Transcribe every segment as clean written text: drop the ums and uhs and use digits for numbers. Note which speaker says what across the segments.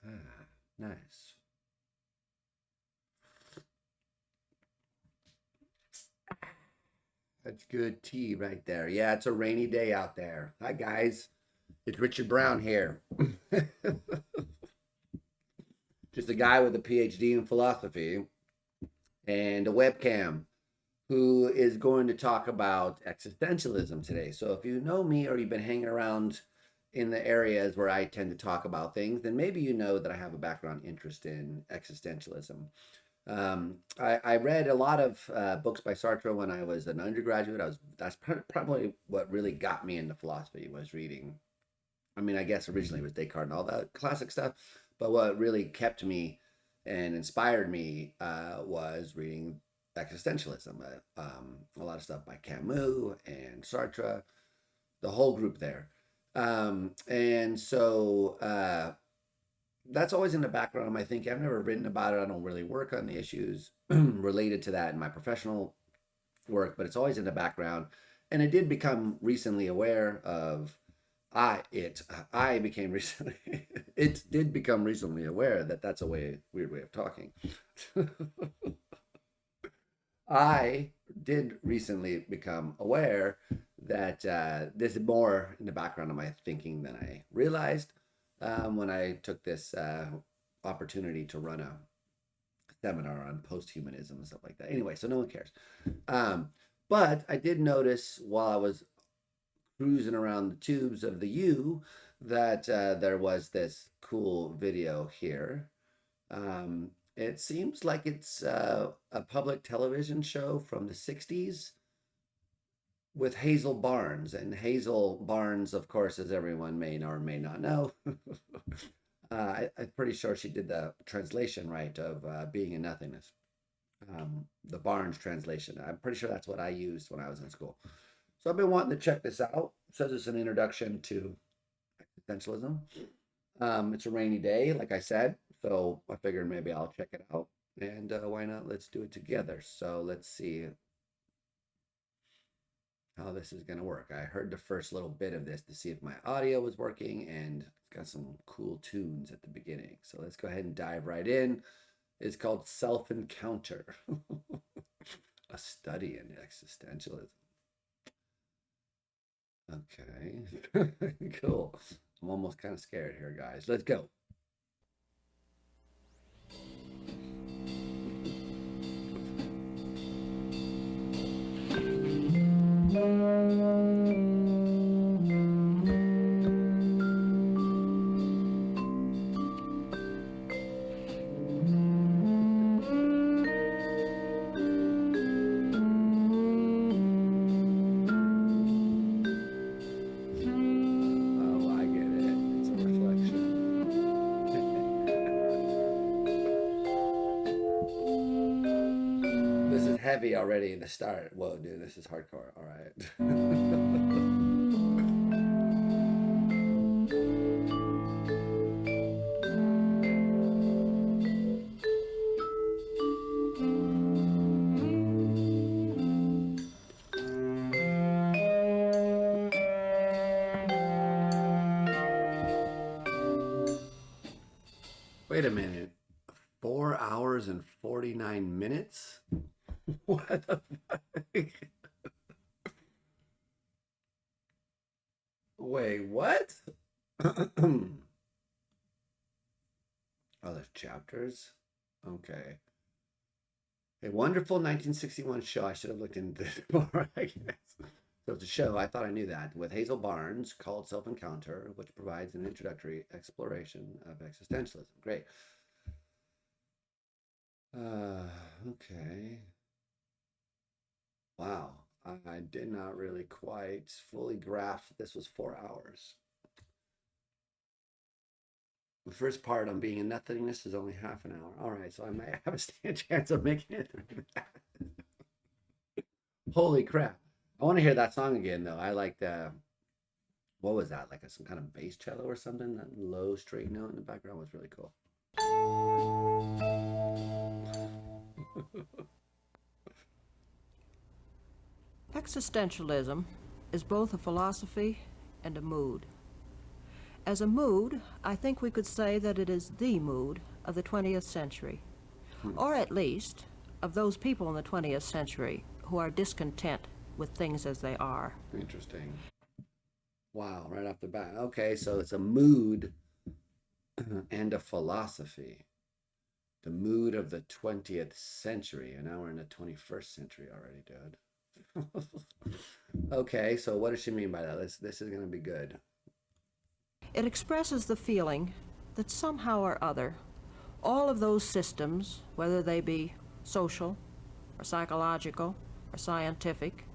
Speaker 1: Ah, nice. That's good tea right there. Yeah, it's a rainy day out there. Hi, guys. It's Richard Brown here. Just a guy with a PhD in philosophy and a webcam who is going to talk about existentialism today. So, if you know me or you've been hanging around in the areas where I tend to talk about things, then maybe you know that I have a background interest in existentialism. I read a lot of books by Sartre when I was an undergraduate. That's probably what really got me into philosophy was reading. I mean, I guess originally it was Descartes and all that classic stuff, but what really kept me and inspired me was reading existentialism. A lot of stuff by Camus and Sartre, the whole group there. And so that's always in the background of my thinking. I've never written about it. I don't really work on the issues related to that in my professional work, but it's always in the background. And I did become recently aware of I became recently it did become recently aware that that's a weird way of talking. I did recently become aware that there's more in the background of my thinking than I realized when I took this opportunity to run a seminar on post-humanism and stuff like that. Anyway, so no one cares. Um, but I did notice while I was cruising around the tubes of the U that there was this cool video here. It seems like it's a public television show from the 60s with Hazel Barnes. And Hazel Barnes, of course, as everyone may or may not know, I'm pretty sure she did the translation right of Being in Nothingness, the Barnes translation. I'm pretty sure that's what I used when I was in school. So I've been wanting to check this out. It says it's an introduction to existentialism. It's a rainy day, like I said, so I figured maybe I'll check it out. And why not? Let's do it together. So let's see how this is going to work. I heard the first little bit of this to see if my audio was working, and it's got some cool tunes at the beginning. So let's go ahead and dive right in. It's called Self Encounter, a study in existentialism. Okay, cool. I'm almost kind of scared here, guys. Let's go. Oh, I get it. It's a reflection. This is heavy already in the start. Whoa, dude, this is hardcore. All right. Wait a minute. 4 hours and 49 minutes? What the fuck? Wait, what? Oh, there's chapters? Okay. A wonderful 1961 show. I should have looked into this more, I guess. So it's a show, I thought I knew that, with Hazel Barnes called Self Encounter, which provides an introductory exploration of existentialism. Great. Uh, okay. Wow. I did not really quite fully grasp this was 4 hours. The first part on being in nothingness is only half an hour. All right, so I might have a chance of making it through that. Holy crap. I want to hear that song again, though. I like the, what was that? Like some kind of bass cello or something? That low straight note in the background was really cool.
Speaker 2: Existentialism is both a philosophy and a mood. As a mood, I think we could say that it is the mood of the 20th century, or at least of those people in the 20th century who are discontent with things as they are.
Speaker 1: Interesting. Wow, right off the bat. Okay, so it's a mood and a philosophy. The mood of the 20th century, and now we're in the 21st century already, dude. Okay, so what does she mean by that? This is going to be good.
Speaker 2: It expresses the feeling that somehow or other, all of those systems, whether they be social, or psychological, or scientific,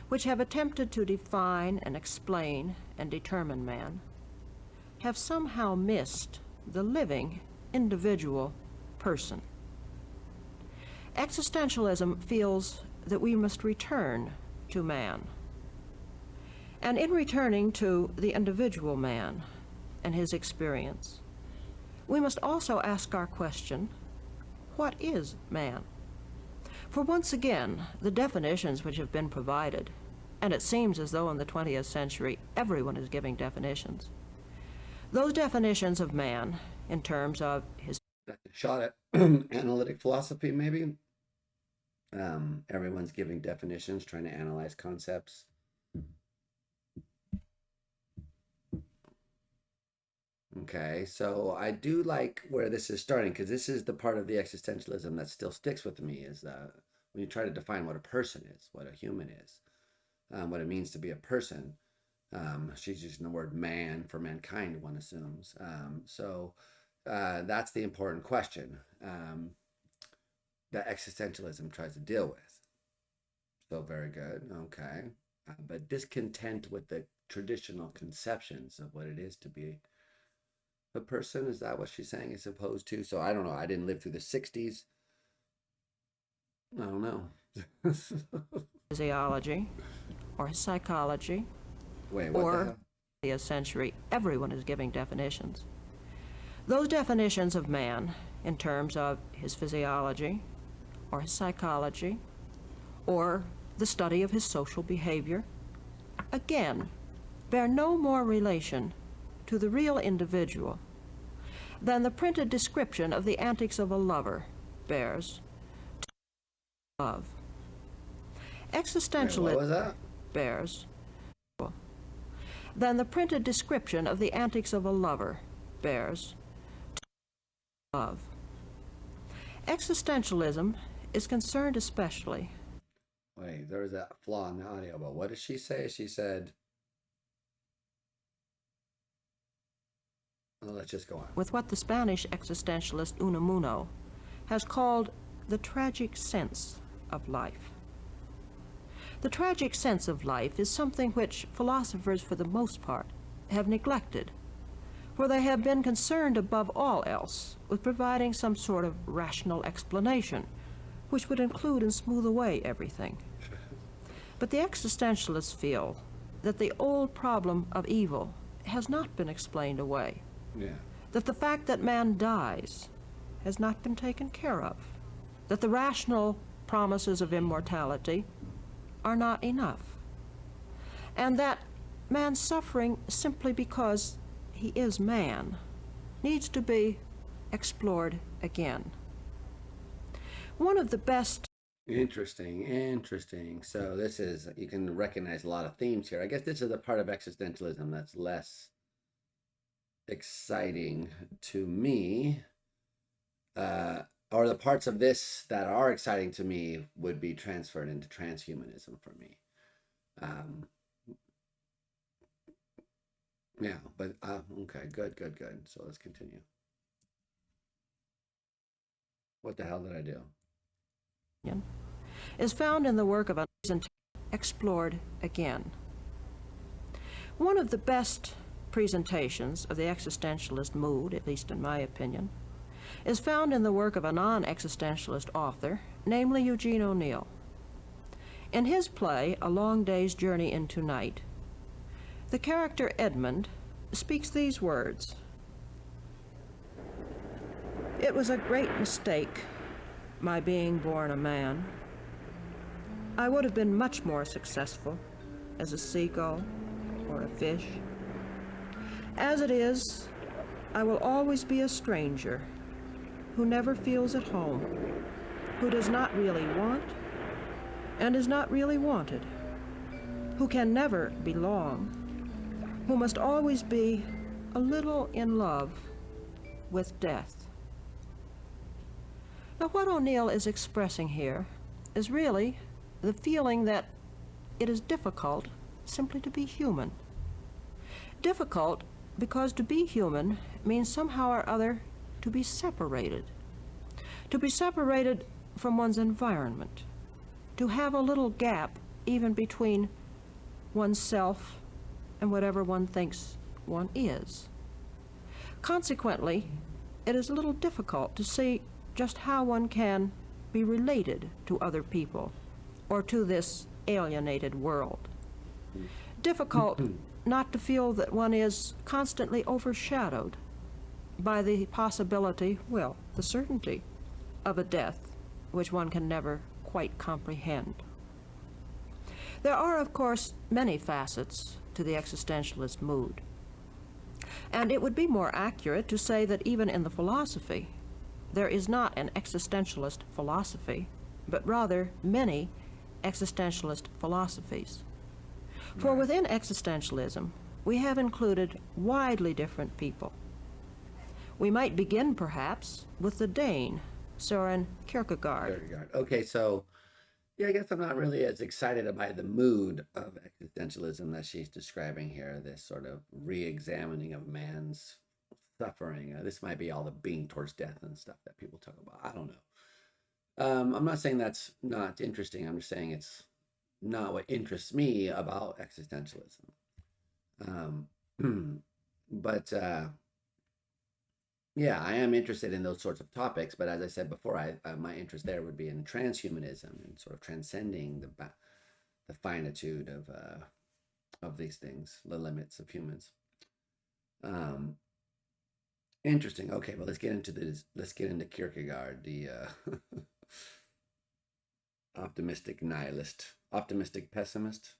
Speaker 2: which have attempted to define and explain and determine man, have somehow missed the living, individual person. Existentialism feels that we must return to man. And in returning to the individual man and his experience, we must also ask our question, what is man? For once again, the definitions which have been provided, and it seems as though in the 20th century everyone is giving definitions, those definitions of man in terms of his
Speaker 1: shot at analytic philosophy, maybe. Everyone's giving definitions, trying to analyze concepts. Okay, so I do like where this is starting, because this is the part of the existentialism that still sticks with me, is that when you try to define what a person is, what a human is, what it means to be a person. She's using the word man for mankind, one assumes. So that's the important question that existentialism tries to deal with. So very good. Okay. But discontent with the traditional conceptions of what it is to be a person, is that what she's saying, as opposed to? So I don't know. I didn't live through the 60s. I don't know.
Speaker 2: physiology or his psychology.
Speaker 1: Wait, what
Speaker 2: or
Speaker 1: the hell?
Speaker 2: The century, everyone is giving definitions. Those definitions of man in terms of his physiology or his psychology or the study of his social behavior, again, bear no more relation to the real individual than the printed description of the antics of a lover bears to love. Existentialism
Speaker 1: Wait, what was that?
Speaker 2: bears than the printed description of the antics of a lover bears to love. Existentialism is concerned especially.
Speaker 1: Wait, there was a flaw in the audio, but what did she say? She said, well, let's just go on.
Speaker 2: With what the Spanish existentialist Unamuno has called the tragic sense of life. The tragic sense of life is something which philosophers, for the most part, have neglected, for they have been concerned above all else with providing some sort of rational explanation, which would include and smooth away everything. But the existentialists feel that the old problem of evil has not been explained away, that the fact that man dies has not been taken care of, that the rational promises of immortality are not enough, and that man's suffering simply because he is man needs to be explored again. One of the best...
Speaker 1: Interesting. So this is, you can recognize a lot of themes here. I guess this is the part of existentialism that's less exciting to me, or the parts of this that are exciting to me would be transferred into transhumanism for me. Yeah, but okay, good. So let's continue. What the hell did I do?
Speaker 2: Is found in the work of explored again. One of the best presentations of the existentialist mood, at least in my opinion, is found in the work of a non-existentialist author, namely Eugene O'Neill. In his play, A Long Day's Journey into Night, the character Edmund speaks these words: "It was a great mistake, my being born a man. I would have been much more successful as a seagull or a fish. As it is, I will always be a stranger who never feels at home, who does not really want and is not really wanted, who can never belong, who must always be a little in love with death. Now, what O'Neill is expressing here is really the feeling that it is difficult simply to be human. Difficult because to be human means somehow or other to be separated from one's environment, to have a little gap even between oneself and whatever one thinks one is. Consequently, it is a little difficult to see just how one can be related to other people or to this alienated world. Difficult not to feel that one is constantly overshadowed by the possibility, well, the certainty of a death which one can never quite comprehend. There are, of course, many facets to the existentialist mood. And it would be more accurate to say that even in the philosophy, there is not an existentialist philosophy, but rather many existentialist philosophies. For within existentialism, we have included widely different people. We might begin, perhaps, with the Dane, Søren Kierkegaard.
Speaker 1: Okay, so yeah, I guess I'm not really as excited about the mood of existentialism that she's describing here, this sort of re-examining of man's suffering. This might be all the being towards death and stuff that people talk about. I don't know. I'm not saying that's not interesting. I'm just saying it's not what interests me about existentialism. But yeah, I am interested in those sorts of topics. But as I said before, my interest there would be in transhumanism and sort of transcending the finitude of these things, the limits of humans. Interesting. Okay, well, let's get into this. Let's get into Kierkegaard, the optimistic nihilist, optimistic pessimist.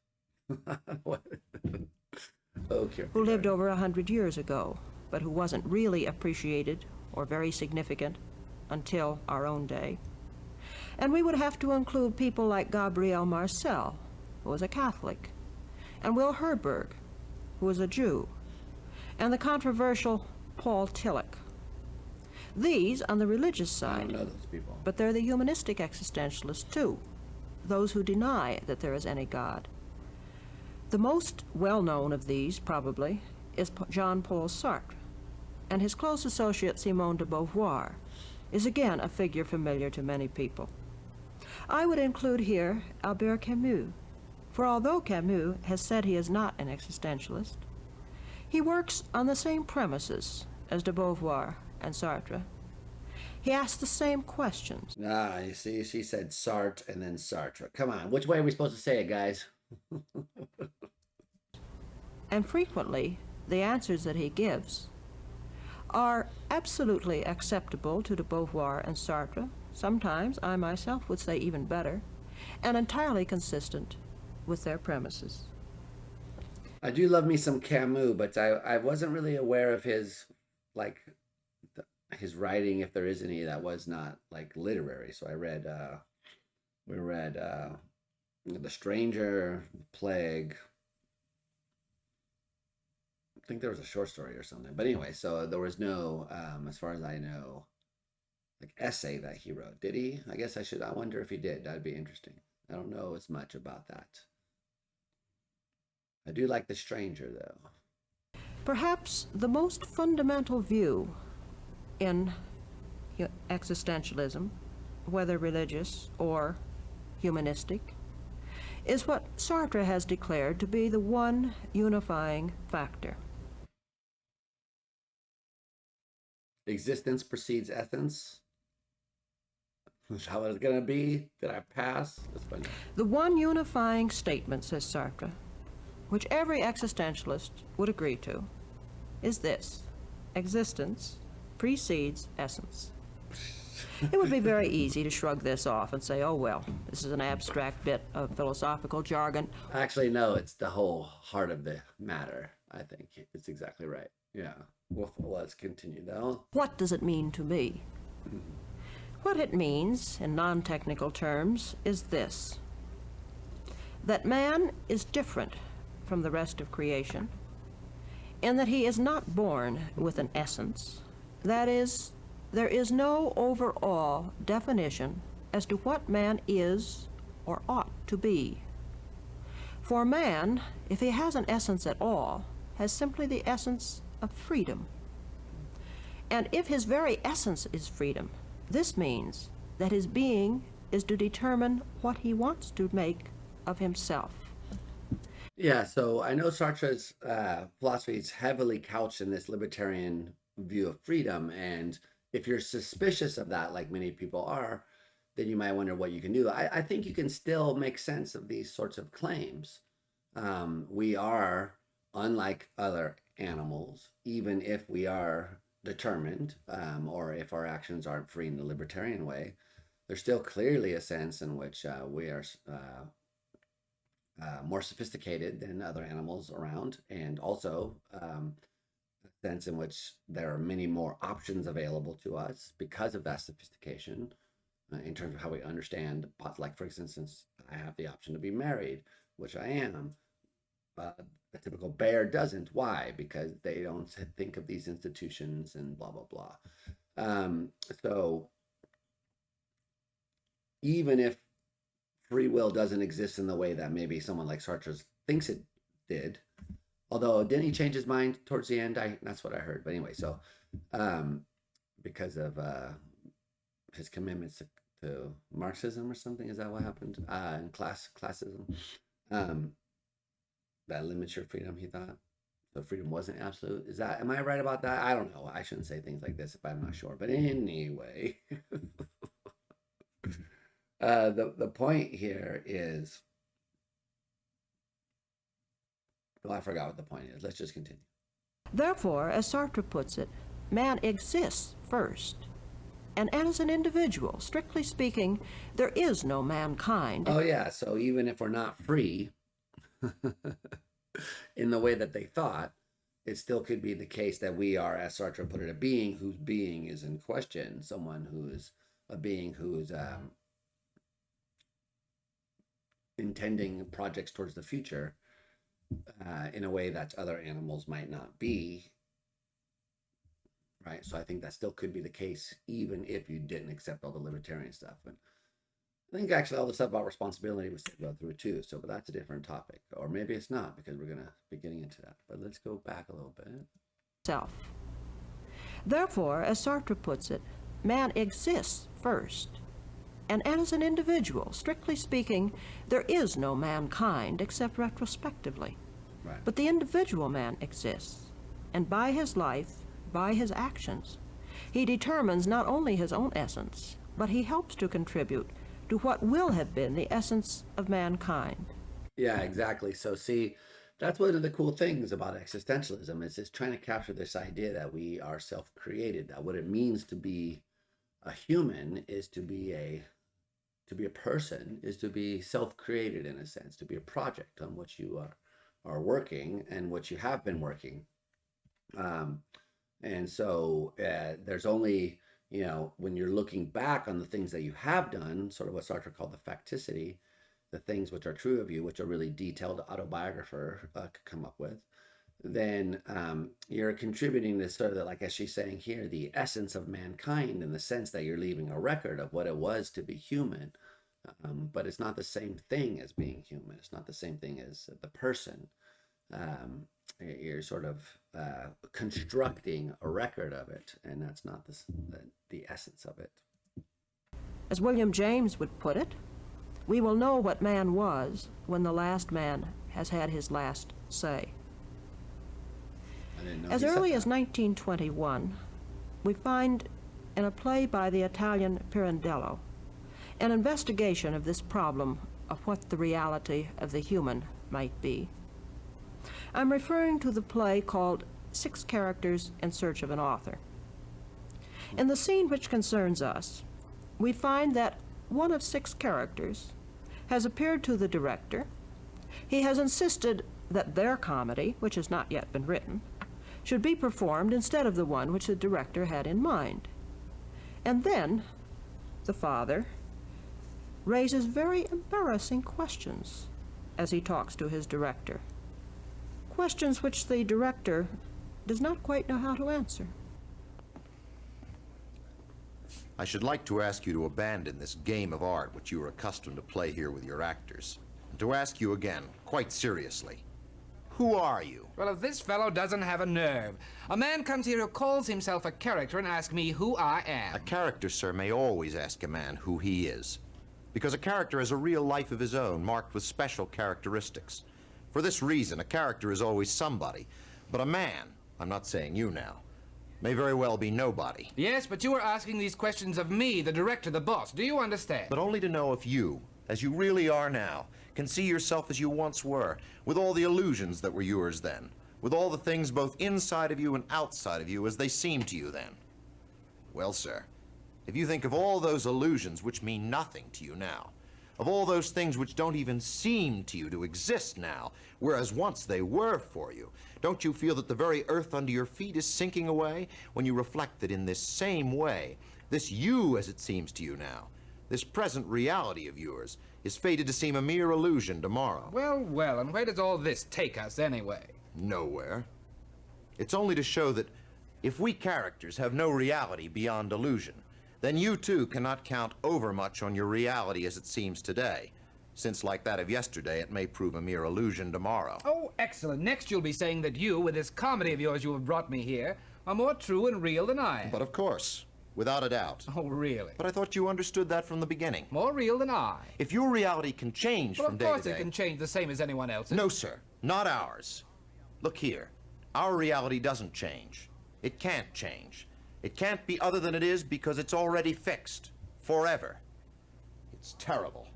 Speaker 1: Okay.
Speaker 2: Who lived over 100 years ago, but who wasn't really appreciated or very significant until our own day. And we would have to include people like Gabriel Marcel, who was a Catholic, and Will Herberg, who was a Jew, and the controversial Paul Tillich. These on the religious side,
Speaker 1: I don't know those people.
Speaker 2: but they're the humanistic existentialists too, those who deny that there is any God. The most well-known of these, probably, is Jean-Paul Sartre, and his close associate Simone de Beauvoir is again a figure familiar to many people. I would include here Albert Camus, for although Camus has said he is not an existentialist, he works on the same premises as de Beauvoir and Sartre. He asks the same questions.
Speaker 1: Ah, you see, she said Sartre and then Sartre. Come on, which way are we supposed to say it, guys?
Speaker 2: And frequently, the answers that he gives are absolutely acceptable to de Beauvoir and Sartre. Sometimes, I myself would say even better, and entirely consistent with their premises.
Speaker 1: I do love me some Camus, but I wasn't really aware of his, his writing, if there is any, that was not, literary. So we read The Stranger, Plague. I think there was a short story or something. But anyway, so there was no, as far as I know, essay that he wrote. Did he? I wonder if he did. That'd be interesting. I don't know as much about that. I do like The Stranger, though.
Speaker 2: Perhaps the most fundamental view in existentialism, whether religious or humanistic, is what Sartre has declared to be the one unifying factor.
Speaker 1: Existence precedes essence. Is how it's going to be? Did I pass? That's funny.
Speaker 2: The one unifying statement, says Sartre, which every existentialist would agree to, is this: existence precedes essence. It would be very easy to shrug this off and say, oh, well, this is an abstract bit of philosophical jargon.
Speaker 1: Actually, no, it's the whole heart of the matter. I think it's exactly right. Yeah. Well, let's continue though.
Speaker 2: What does it mean to be? What it means, in non-technical terms, is this: that man is different from the rest of creation, in that he is not born with an essence. That is, there is no overall definition as to what man is or ought to be. For man, if he has an essence at all, has simply the essence of freedom. And if his very essence is freedom, this means that his being is to determine what he wants to make of himself.
Speaker 1: Yeah, so I know Sartre's philosophy is heavily couched in this libertarian view of freedom. And if you're suspicious of that, like many people are, then you might wonder what you can do. I think you can still make sense of these sorts of claims. We are unlike other animals, even if we are determined, or if our actions aren't free in the libertarian way. There's still clearly a sense in which we are more sophisticated than other animals around, and also a sense in which there are many more options available to us because of that sophistication. In terms of how we understand, like for instance, I have the option to be married, which I am. A typical bear doesn't. Why? Because they don't think of these institutions and blah, blah, blah. So even if free will doesn't exist in the way that maybe someone like Sartre thinks it did, although didn't he change his mind towards the end? That's what I heard. But anyway, so because of his commitments to Marxism or something, is that what happened? In classism, that limits your freedom, he thought. So freedom wasn't absolute. Am I right about that? I don't know. I shouldn't say things like this if I'm not sure. But anyway, the point here is, well, I forgot what the point is. Let's just continue.
Speaker 2: Therefore, as Sartre puts it, man exists first. And as an individual, strictly speaking, there is no mankind.
Speaker 1: Oh, yeah. So even if we're not free in the way that they thought, it still could be the case that we are, as Sartre put it, a being whose being is in question, someone who is a being who is intending projects towards the future in a way that other animals might not be. Right. So I think that still could be the case, even if you didn't accept all the libertarian stuff. And I think actually all the stuff about responsibility was to go through too. So, but that's a different topic. Or maybe it's not, because we're going to be getting into that. But let's go back a little bit.
Speaker 2: Self. Therefore, as Sartre puts it, man exists first. And as an individual, strictly speaking, there is no mankind except retrospectively.
Speaker 1: Right.
Speaker 2: But the individual man exists. And by his life, by his actions, he determines not only his own essence, but he helps to contribute to what will have been the essence of mankind.
Speaker 1: Yeah, exactly. So see, that's one of the cool things about existentialism is it's trying to capture this idea that we are self-created, that what it means to be a human is to be a person, is to be self-created in a sense, to be a project on which you are working and what you have been working. And so there's only, when you're looking back on the things that you have done, sort of what Sartre called the facticity, the things which are true of you, which a really detailed autobiographer could come up with, then you're contributing to sort of, like as she's saying here, the essence of mankind, in the sense that you're leaving a record of what it was to be human. But it's not the same thing as being human. It's not the same thing as the person. You're sort of constructing a record of it, and that's not the essence of it.
Speaker 2: As William James would put it, we will know what man was when the last man has had his last say. As early as 1921, we find in a play by the Italian Pirandello an investigation of this problem of what the reality of the human might be. I'm referring to the play called 6 Characters in Search of an Author. In the scene which concerns us, we find that one of 6 characters has appeared to the director. He has insisted that their comedy, which has not yet been written, should be performed instead of the one which the director had in mind. And then the father raises very embarrassing questions as he talks to his director, questions which the director does not quite know how to answer.
Speaker 3: I should like to ask you to abandon this game of art which you are accustomed to play here with your actors, and to ask you again, quite seriously, who are you?
Speaker 4: Well, if this fellow doesn't have a nerve. A man comes here who calls himself a character and asks me who I am.
Speaker 3: A character, sir, may always ask a man who he is, because a character has a real life of his own, marked with special characteristics. For this reason, a character is always somebody, but a man, I'm not saying you now, may very well be nobody.
Speaker 4: Yes, but you are asking these questions of me, the director, the boss. Do you understand?
Speaker 3: But only to know if you, as you really are now, can see yourself as you once were, with all the illusions that were yours then, with all the things both inside of you and outside of you as they seemed to you then. Well, sir, if you think of all those illusions which mean nothing to you now, of all those things which don't even seem to you to exist now, whereas once they were for you, don't you feel that the very earth under your feet is sinking away when you reflect that in this same way, this you as it seems to you now, this present reality of yours, is fated to seem a mere illusion tomorrow?
Speaker 4: Well, well, and where does all this take us anyway?
Speaker 3: Nowhere. It's only to show that if we characters have no reality beyond illusion, then you too cannot count overmuch on your reality as it seems today, since like that of yesterday it may prove a mere illusion tomorrow.
Speaker 4: Oh, excellent. Next you'll be saying that you, with this comedy of yours you have brought me here, are more true and real than I am.
Speaker 3: But of course, without a doubt.
Speaker 4: Oh, really?
Speaker 3: But I thought you understood that from the beginning.
Speaker 4: More real than I.
Speaker 3: If your reality can change
Speaker 4: Well,
Speaker 3: from
Speaker 4: of
Speaker 3: day to
Speaker 4: course
Speaker 3: day...
Speaker 4: it can change the same as anyone else's.
Speaker 3: No, sir. Not ours. Look here. Our reality doesn't change. It can't change. It can't be other than it is because it's already fixed. Forever. It's terrible.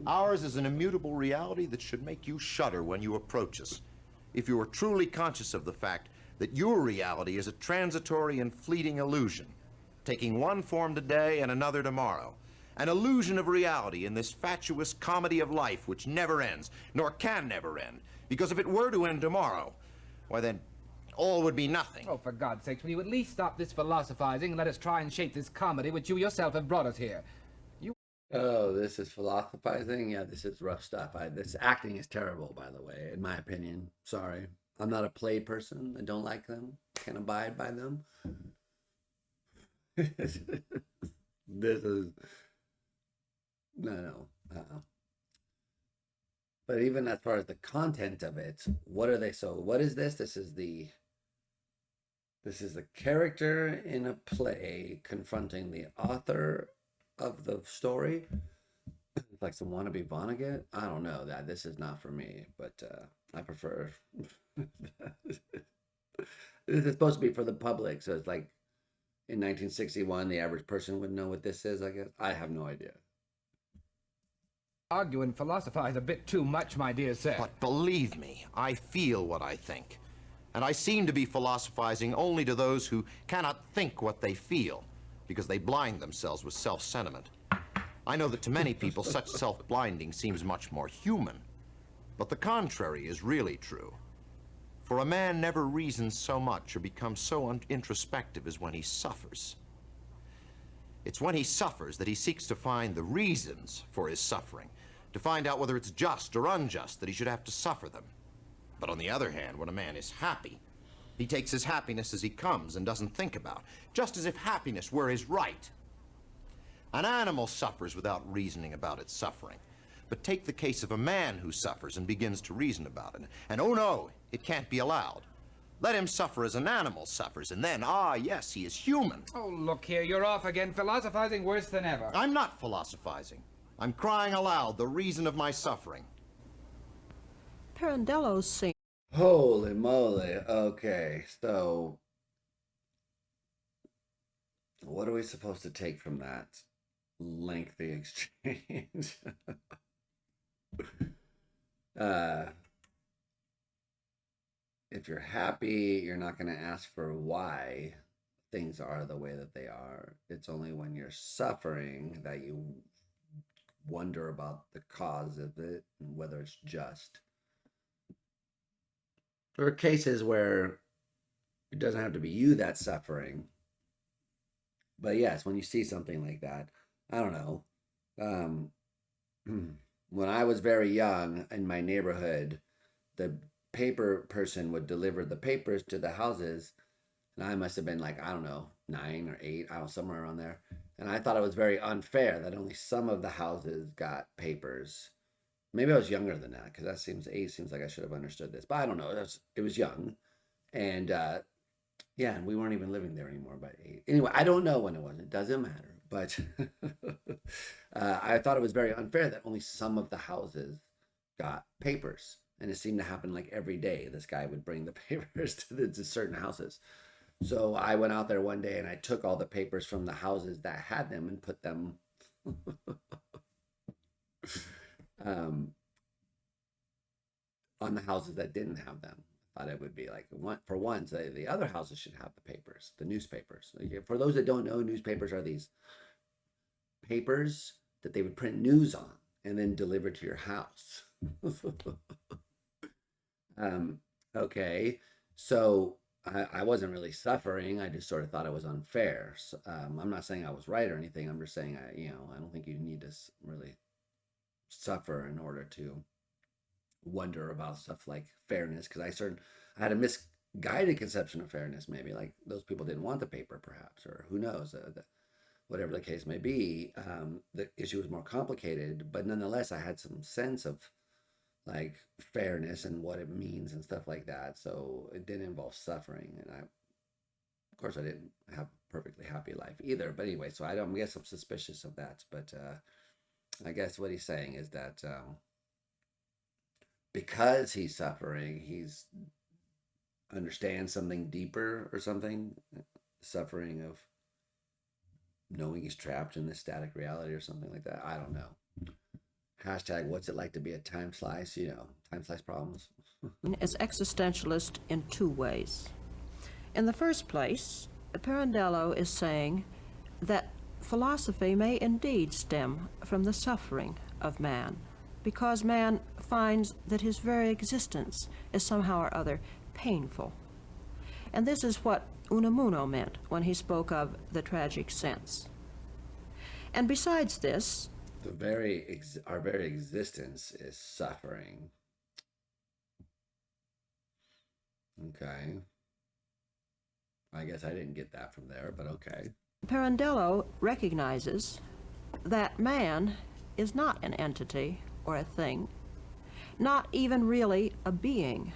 Speaker 3: Ours is an immutable reality that should make you shudder when you approach us, if you are truly conscious of the fact that your reality is a transitory and fleeting illusion, taking one form today and another tomorrow. An illusion of reality in this fatuous comedy of life which never ends, nor can never end, because if it were to end tomorrow, why then all would be nothing.
Speaker 4: Oh, for God's sakes, will you at least stop this philosophizing and let us try and shape this comedy which you yourself have brought us here?
Speaker 1: Oh, this is philosophizing? Yeah, this is rough stuff. This acting is terrible, by the way, in my opinion. Sorry. I'm not a play person. I don't like them. Can't abide by them. This is... No. But even as far as the content of it, what are they? So what is this? This is the character in a play confronting the author of the story. It's like some wannabe Vonnegut. I don't know that. This is not for me, but I prefer... This is supposed to be for the public, so it's like in 1961, the average person would know what this is, I guess. I have no idea.
Speaker 4: Argue and philosophize a bit too much, my dear sir.
Speaker 3: But believe me, I feel what I think. And I seem to be philosophizing only to those who cannot think what they feel, because they blind themselves with self-sentiment. I know that to many people such self-blinding seems much more human, but the contrary is really true. For a man never reasons so much or becomes so introspective as when he suffers. It's when he suffers that he seeks to find the reasons for his suffering, to find out whether it's just or unjust that he should have to suffer them. But on the other hand, when a man is happy, he takes his happiness as he comes and doesn't think about, just as if happiness were his right. An animal suffers without reasoning about its suffering. But take the case of a man who suffers and begins to reason about it, and oh no, it can't be allowed. Let him suffer as an animal suffers, and then, ah, yes, he is human.
Speaker 4: Oh, look here, you're off again, philosophizing worse than ever.
Speaker 3: I'm not philosophizing. I'm crying aloud the reason of my suffering.
Speaker 2: Pirandello's scene.
Speaker 1: Holy moly. Okay, so what are we supposed to take from that lengthy exchange? If you're happy, you're not going to ask for why things are the way that they are. It's only when you're suffering that you wonder about the cause of it and whether it's just. there are cases where it doesn't have to be you that's suffering. But yes, when you see something like that, I don't know. Um, when I was very young in my neighborhood, the paper person would deliver the papers to the houses, and I must have been like, I don't know, 9 or 8, I don't know, somewhere around there. And I thought it was very unfair that only some of the houses got papers. Maybe I was younger than that, because that seems age seems like I should have understood this, but I don't know. It was young, and yeah, and we weren't even living there anymore by 8. Anyway, I don't know when it was. It doesn't matter. But I thought it was very unfair that only some of the houses got papers, and it seemed to happen like every day. This guy would bring the papers to certain houses. So I went out there one day and I took all the papers from the houses that had them and put them um, on the houses that didn't have them. I thought it would be like for once, the other houses should have the papers, the newspapers. For those that don't know, newspapers are these papers that they would print news on and then deliver to your house. Okay, so I wasn't really suffering. I just sort of thought it was unfair. So, I'm not saying I was right or anything. I'm just saying I don't think you need to really suffer in order to wonder about stuff like fairness, because I had a misguided conception of fairness. Maybe like those people didn't want the paper, perhaps, or who knows. Whatever the case may be, the issue was more complicated, but nonetheless, I had some sense of like fairness and what it means and stuff like that. So it didn't involve suffering, and of course, I didn't have a perfectly happy life either. But anyway, so I guess I'm suspicious of that. But I guess what he's saying is that because he's suffering, he's understands something deeper or something, suffering of knowing he's trapped in this static reality or something like that. I don't know. Hashtag what's it like to be a time slice? Time slice problems.
Speaker 2: Is existentialist in two ways. In the first place, Pirandello is saying that philosophy may indeed stem from the suffering of man, because man finds that his very existence is somehow or other painful. And this is what Unamuno meant when he spoke of the tragic sense. And besides this,
Speaker 1: our very existence is suffering. Okay. I guess I didn't get that from there, but okay.
Speaker 2: Pirandello recognizes that man is not an entity or a thing, not even really a being.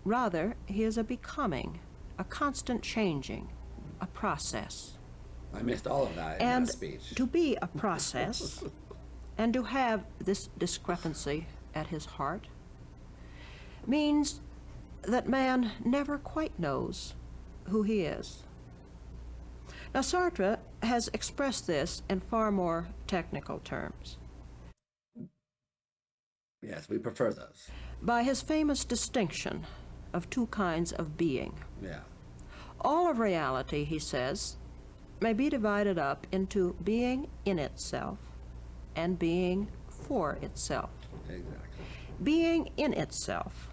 Speaker 2: Rather, he is a becoming, a constant changing, a process.
Speaker 1: I missed all of that in
Speaker 2: And
Speaker 1: that speech.
Speaker 2: to be a process and to have this discrepancy at his heart means that man never quite knows who he is. Now, Sartre has expressed this in far more technical terms.
Speaker 1: Yes, we prefer those.
Speaker 2: By his famous distinction of two kinds of being.
Speaker 1: Yeah.
Speaker 2: All of reality, he says, may be divided up into being in itself and being for itself.
Speaker 1: Exactly.
Speaker 2: Being in itself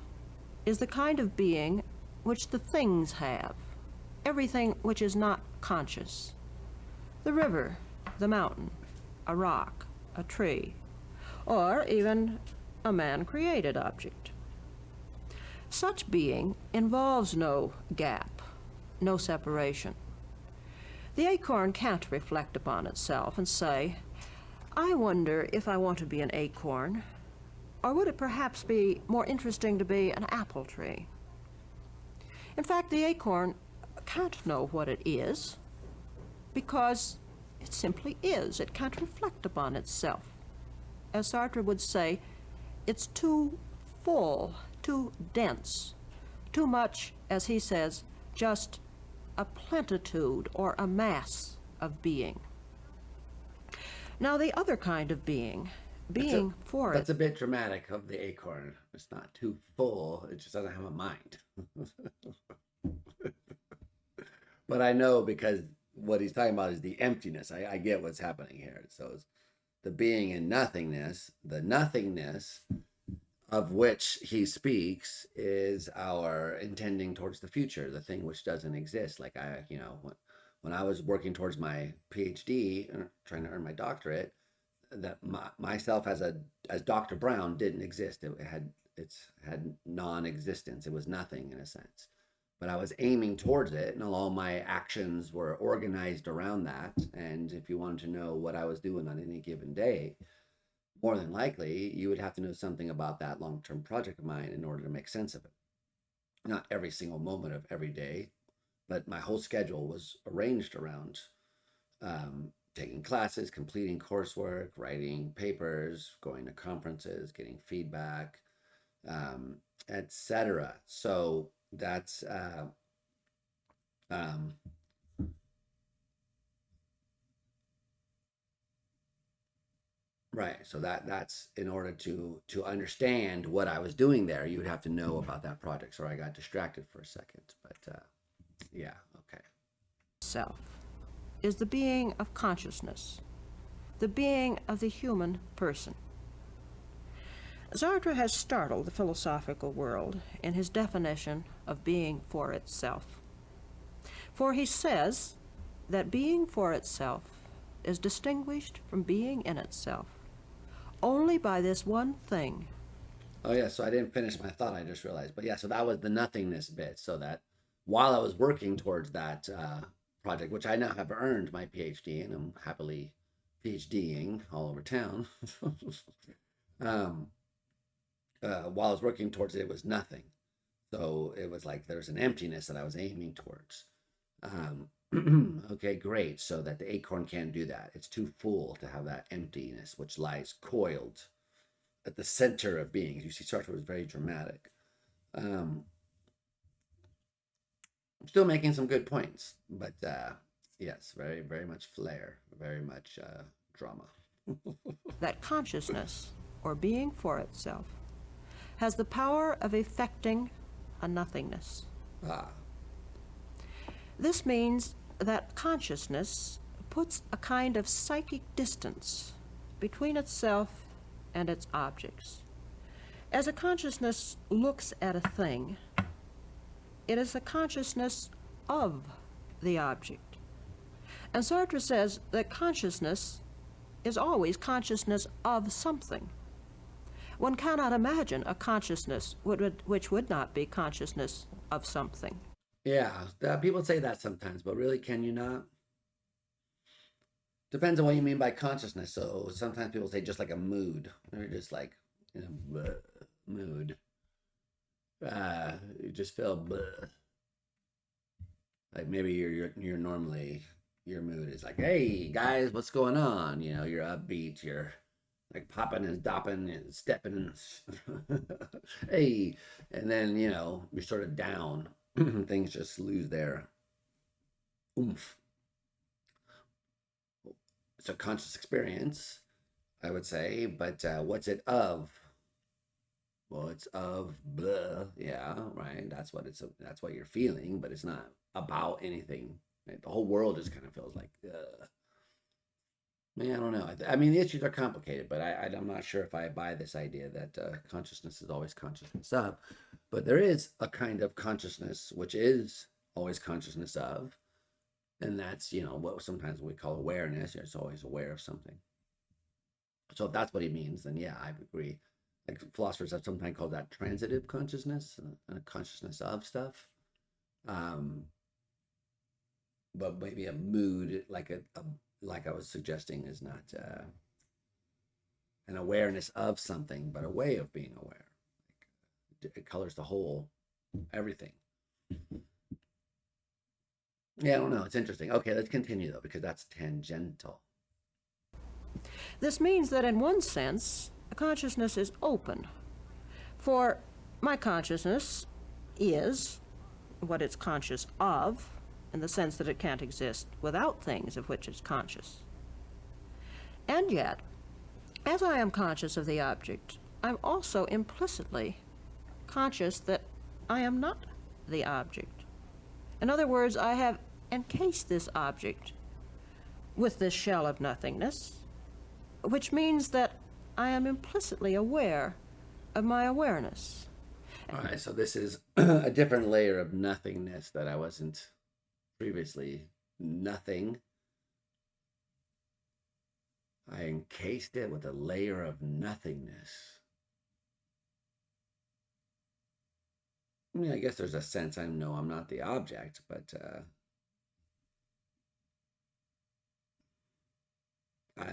Speaker 2: is the kind of being which the things have, everything which is not conscious. The river, the mountain, a rock, a tree, or even a man-created object. Such being involves no gap, no separation. The acorn can't reflect upon itself and say, I wonder if I want to be an acorn, or would it perhaps be more interesting to be an apple tree? In fact, the acorn can't know what it is, because it simply is. It can't reflect upon itself. As Sartre would say, it's too full, too dense, too much, as he says, just a plenitude or a mass of being. Now, the other kind of being for
Speaker 1: That's
Speaker 2: it.
Speaker 1: a bit dramatic of the acorn. It's not too full. It just doesn't have a mind. But I know, because what he's talking about is the emptiness. I get what's happening here. So it's the being in nothingness, the nothingness of which he speaks is our intending towards the future, the thing which doesn't exist. Like when I was working towards my PhD, trying to earn my doctorate, that myself as Dr. Brown didn't exist. It's had non-existence. It was nothing in a sense. But I was aiming towards it, and all my actions were organized around that. And if you wanted to know what I was doing on any given day, more than likely you would have to know something about that long-term project of mine in order to make sense of it. Not every single moment of every day, but my whole schedule was arranged around taking classes, completing coursework, writing papers, going to conferences, getting feedback, etc. So that's right. So that's in order to understand what I was doing there, you would have to know about that project. Sorry, I got distracted for a second, but yeah, okay.
Speaker 2: Self is the being of consciousness, the being of the human person. Sartre has startled the philosophical world in his definition of being for itself. For he says that being for itself is distinguished from being in itself only by this one thing.
Speaker 1: Oh yeah, so I didn't finish my thought, I just realized. But yeah, so that was the nothingness bit. So that while I was working towards that project, which I now have earned my PhD and I'm happily PhDing all over town, while I was working towards it, it was nothing. So it was like there's an emptiness that I was aiming towards. Okay, great. So that the acorn can't do that. It's too full to have that emptiness, which lies coiled at the center of being. You see, Sartre was very dramatic. I'm still making some good points, but yes, very, very much flair, very much drama.
Speaker 2: That consciousness, or being for itself, has the power of effecting a nothingness.
Speaker 1: Ah,
Speaker 2: This means that consciousness puts a kind of psychic distance between itself and its objects. As a consciousness looks at a thing, it is a consciousness of the object. And Sartre says that consciousness is always consciousness of something. One cannot imagine a consciousness which would not be consciousness of something.
Speaker 1: yeah, people say that sometimes, but really, can you not? Depends on what you mean by consciousness. So sometimes people say just like a mood, or just like mood. You just feel bleh. Like maybe you're normally your mood is like, hey guys, what's going on? You know, you're upbeat, you're like popping and dopping and stepping and hey, and then you're sort of down. Things just lose their oomph. It's a conscious experience, I would say, but what's it of? Well, it's of blah, yeah, right. That's what you're feeling, but it's not about anything. Right? The whole world just kind of feels like, man, I don't know. I mean, the issues are complicated, but I'm not sure if I buy this idea that consciousness is always consciousness of. But there is a kind of consciousness which is always consciousness of, and that's what sometimes we call awareness. It's always aware of something. So if that's what he means, then yeah, I agree. Like philosophers have sometimes called that transitive consciousness, a consciousness of stuff. But maybe a mood, like like I was suggesting, is not an awareness of something, but a way of being aware. Like, it colors the whole, everything. Yeah, I don't know. It's interesting. Okay, let's continue though, because that's tangential.
Speaker 2: This means that in one sense, consciousness is open. For my consciousness is what it's conscious of, in the sense that it can't exist without things of which it's conscious. And yet, as I am conscious of the object, I'm also implicitly conscious that I am not the object. In other words, I have encased this object with this shell of nothingness, which means that I am implicitly aware of my awareness.
Speaker 1: All right, so this is a different layer of nothingness that I wasn't previously. Nothing. I encased it with a layer of nothingness. I mean, I guess there's a sense I know I'm not the object, but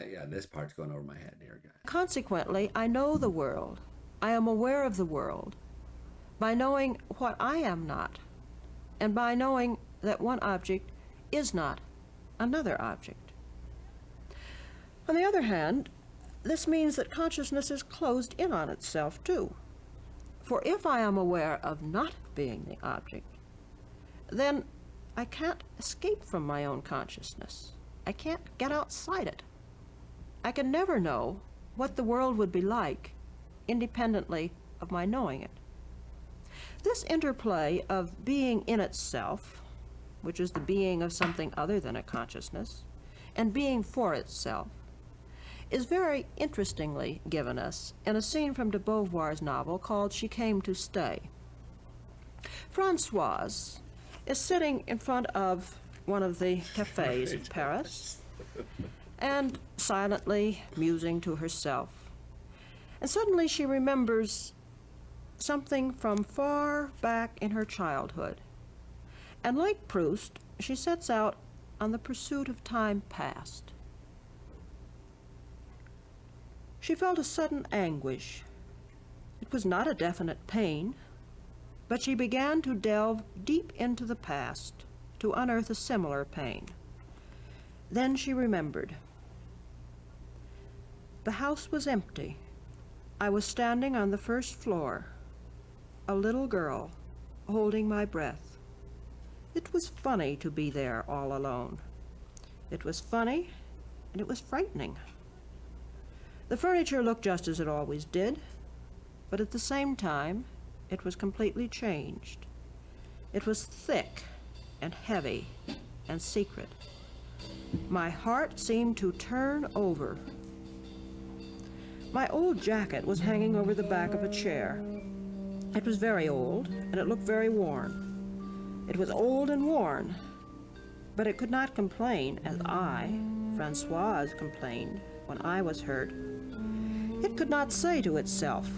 Speaker 1: yeah, this part's going over my head here, guys.
Speaker 2: Consequently, I know the world. I am aware of the world by knowing what I am not, and by knowing that one object is not another object. On the other hand, this means that consciousness is closed in on itself, too. For if I am aware of not being the object, then I can't escape from my own consciousness. I can't get outside it. I can never know what the world would be like independently of my knowing it. This interplay of being in itself, which is the being of something other than a consciousness, and being for itself, is very interestingly given us in a scene from de Beauvoir's novel called She Came to Stay. Françoise is sitting in front of one of the cafes in Paris and silently musing to herself. And suddenly she remembers something from far back in her childhood. And like Proust, she sets out on the pursuit of time past. She felt a sudden anguish. It was not a definite pain, but she began to delve deep into the past to unearth a similar pain. Then she remembered. The house was empty. I was standing on the first floor, a little girl, holding my breath. It was funny to be there all alone. It was funny, and it was frightening. The furniture looked just as it always did, but at the same time, it was completely changed. It was thick and heavy and secret. My heart seemed to turn over. My old jacket was hanging over the back of a chair. It was very old, and it looked very worn. It was old and worn, but it could not complain as I, Françoise, complained when I was hurt. It could not say to itself,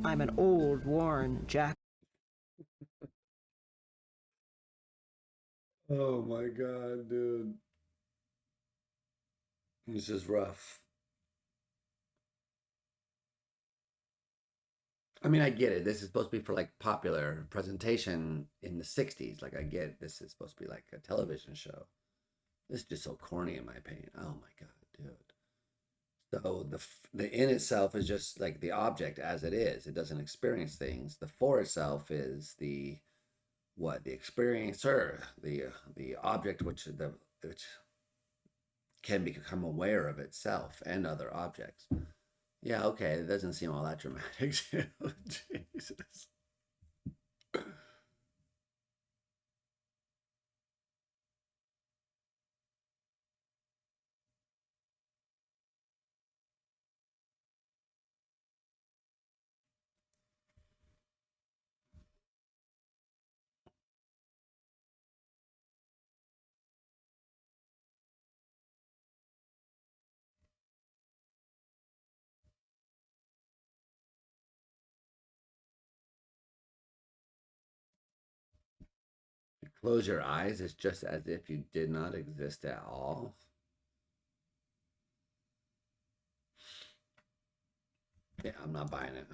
Speaker 2: I'm an old, worn jacket.
Speaker 1: Oh my God, dude. This is rough. I mean, I get it. This is supposed to be for like popular presentation in the 60s. Like, I get this is supposed to be like a television show. This is just so corny, in my opinion. Oh my God, dude. So the in itself is just like the object as it is. It doesn't experience things. The for itself is the experiencer, the object which can become aware of itself and other objects. Yeah, okay, it doesn't seem all that dramatic. Jesus. Close your eyes, it's just as if you did not exist at all. Yeah, I'm not buying it.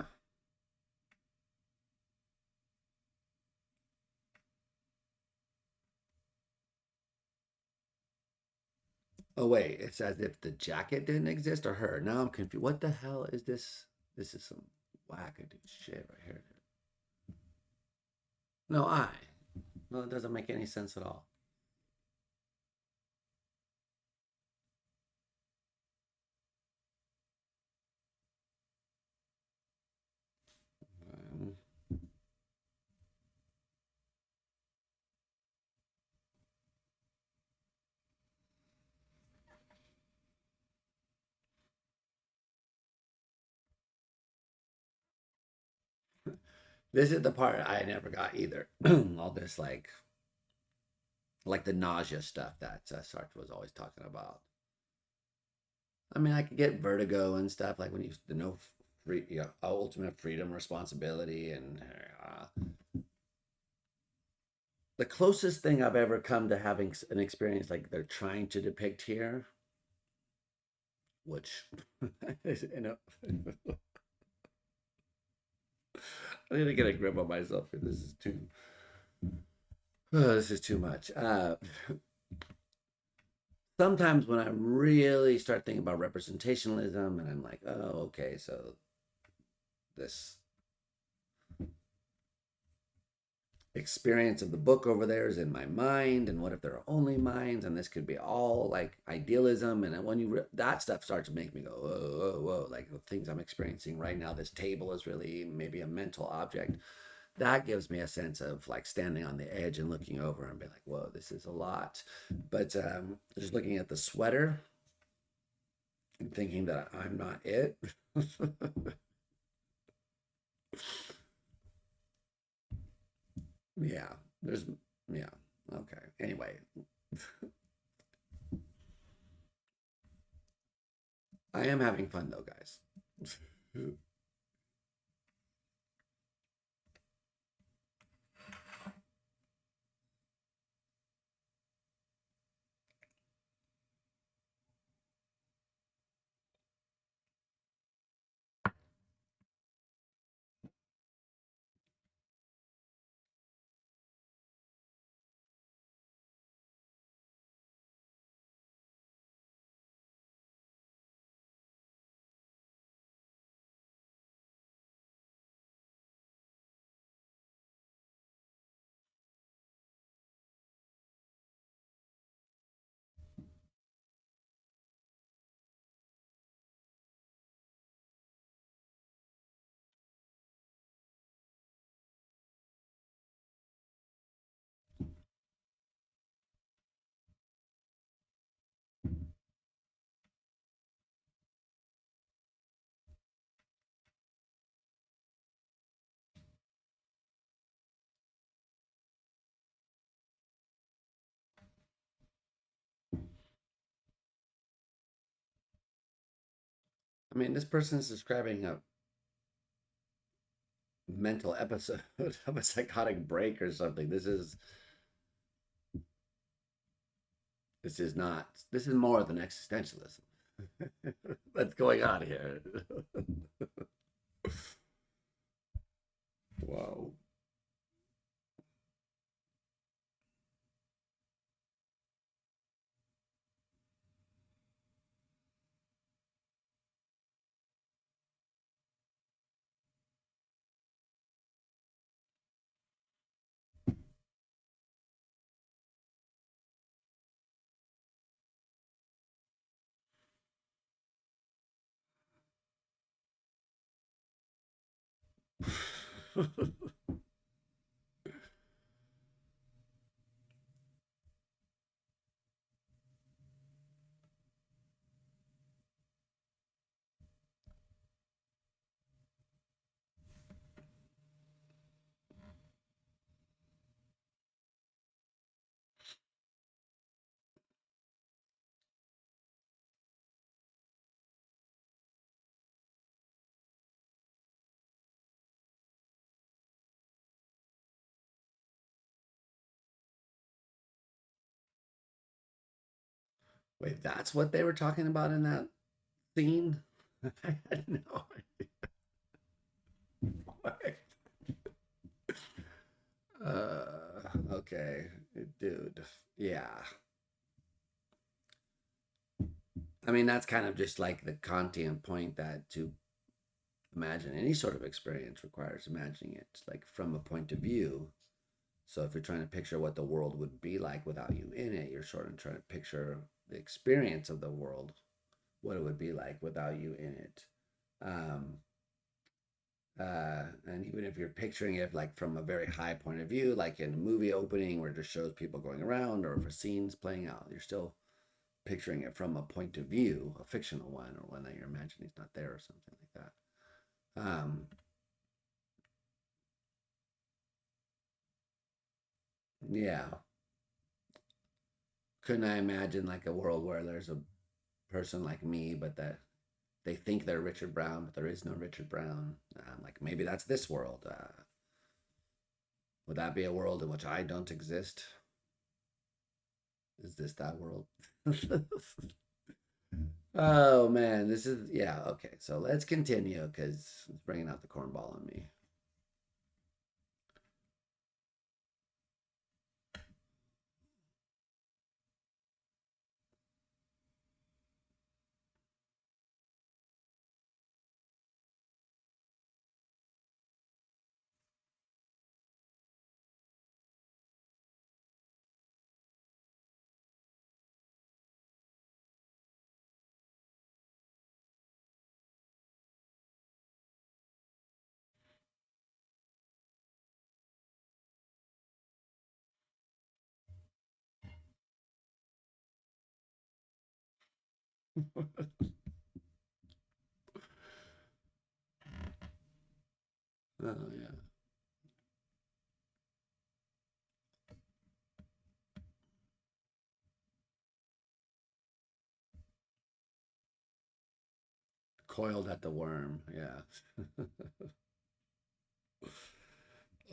Speaker 1: Oh wait, it's as if the jacket didn't exist or her. Now I'm confused. What the hell is this? This is some wackadoo shit right here. No, No, it doesn't make any sense at all. Um, This is the part I never got either. All this like the nausea stuff that Sartre was always talking about. I mean, I could get vertigo and stuff like when you the no free, ultimate freedom, responsibility, and the closest thing I've ever come to having an experience like they're trying to depict here, which you know, I need to get a grip on myself because this is too much. Sometimes when I really start thinking about representationalism, and I'm like, oh, okay, so this experience of the book over there is in my mind, and what if there are only minds, and this could be all like idealism, and when that stuff starts to make me go, whoa, whoa, whoa, like the things I'm experiencing right now, this table is really maybe a mental object. That gives me a sense of like standing on the edge and looking over and being like, whoa, this is a lot. But just looking at the sweater and thinking that I'm not it. Yeah, there's, yeah, okay. Anyway, I am having fun though, guys. I mean, this person is describing a mental episode of a psychotic break or something. This is not, this is more than existentialism. What's going on here? Whoa. Wait, that's what they were talking about in that scene? I had no idea. Okay, dude. Yeah. I mean, that's kind of just like the Kantian point that to imagine any sort of experience requires imagining it like from a point of view. So if you're trying to picture what the world would be like without you in it, you're sort of trying to picture the experience of the world, what it would be like without you in it. Um, and even if you're picturing it like from a very high point of view, like in a movie opening where it just shows people going around or for scenes playing out, you're still picturing it from a point of view, a fictional one, or one that you're imagining is not there or something like that. Yeah. Couldn't I imagine like a world where there's a person like me, but that they think they're Richard Brown, but there is no Richard Brown? Like maybe that's this world. Would that be a world in which I don't exist? Is this that world? Oh man, this is yeah, okay. So let's continue because it's bringing out the cornball on me. Oh yeah. Coiled at the worm, yeah.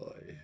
Speaker 1: Oy.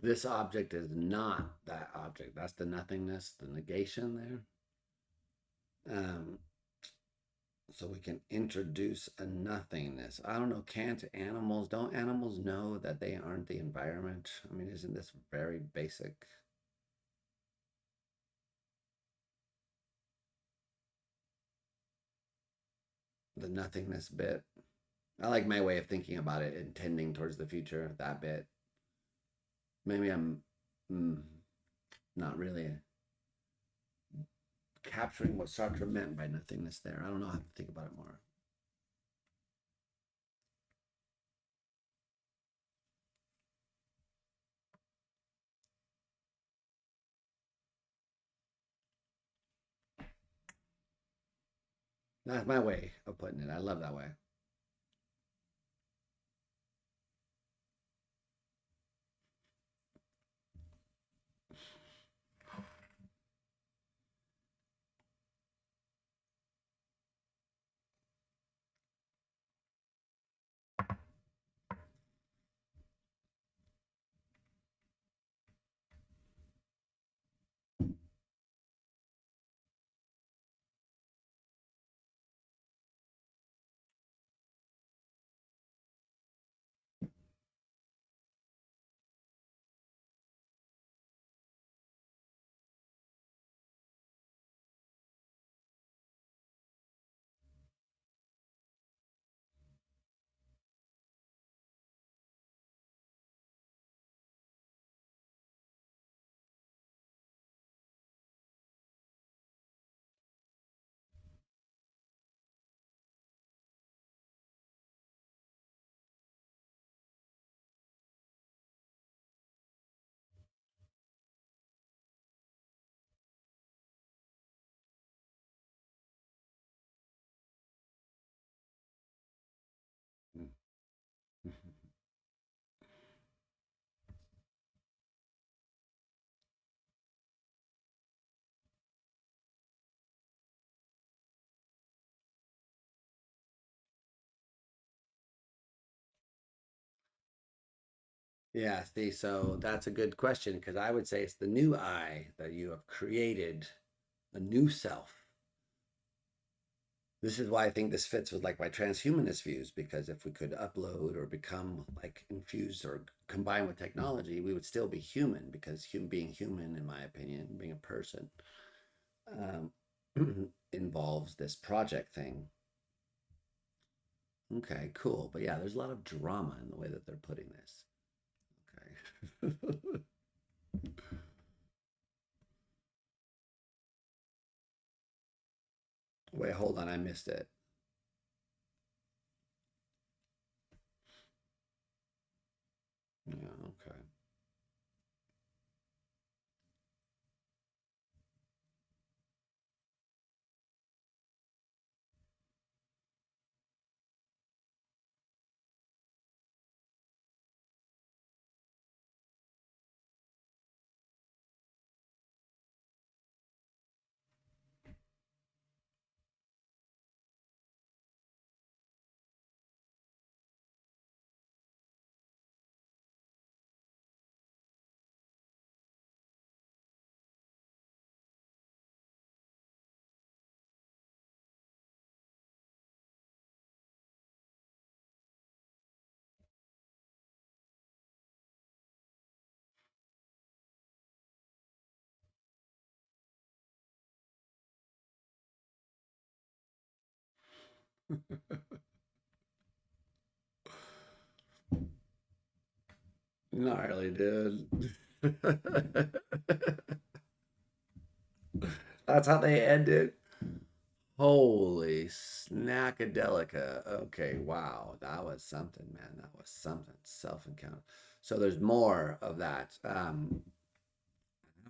Speaker 1: This object is not that object. That's the nothingness, the negation there. So we can introduce a nothingness. I don't know, can't animals, don't animals know that they aren't the environment? I mean, isn't this very basic? The nothingness bit. I like my way of thinking about it and tending towards the future, that bit. Maybe I'm mm, not really capturing what Sartre meant by nothingness there. I don't know how to think about it more. That's my way of putting it. I love that way. Yeah, see, so that's a good question because I would say it's the new I that you have created, a new self. This is why I think this fits with like my transhumanist views, because if we could upload or become like infused or combine with technology, we would still be human because being human, in my opinion, being a person, um, involves this project thing. Okay, cool. But yeah, there's a lot of drama in the way that they're putting this. Okay. Wait, hold on. I missed it. Yeah, okay. Gnarly, dude. That's how they end it. Holy snackadelica. Okay, wow. That was something, man. That was something. Self encounter. So there's more of that. I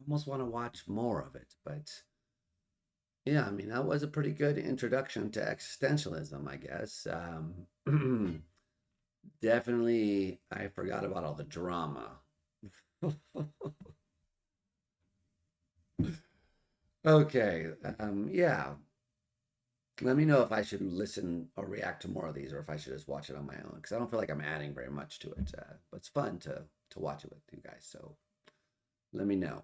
Speaker 1: almost want to watch more of it, but yeah, I mean, that was a pretty good introduction to existentialism, I guess. Definitely, I forgot about all the drama. Okay, yeah. Let me know if I should listen or react to more of these, or if I should just watch it on my own, because I don't feel like I'm adding very much to it. But it's fun to watch it with you guys. So let me know.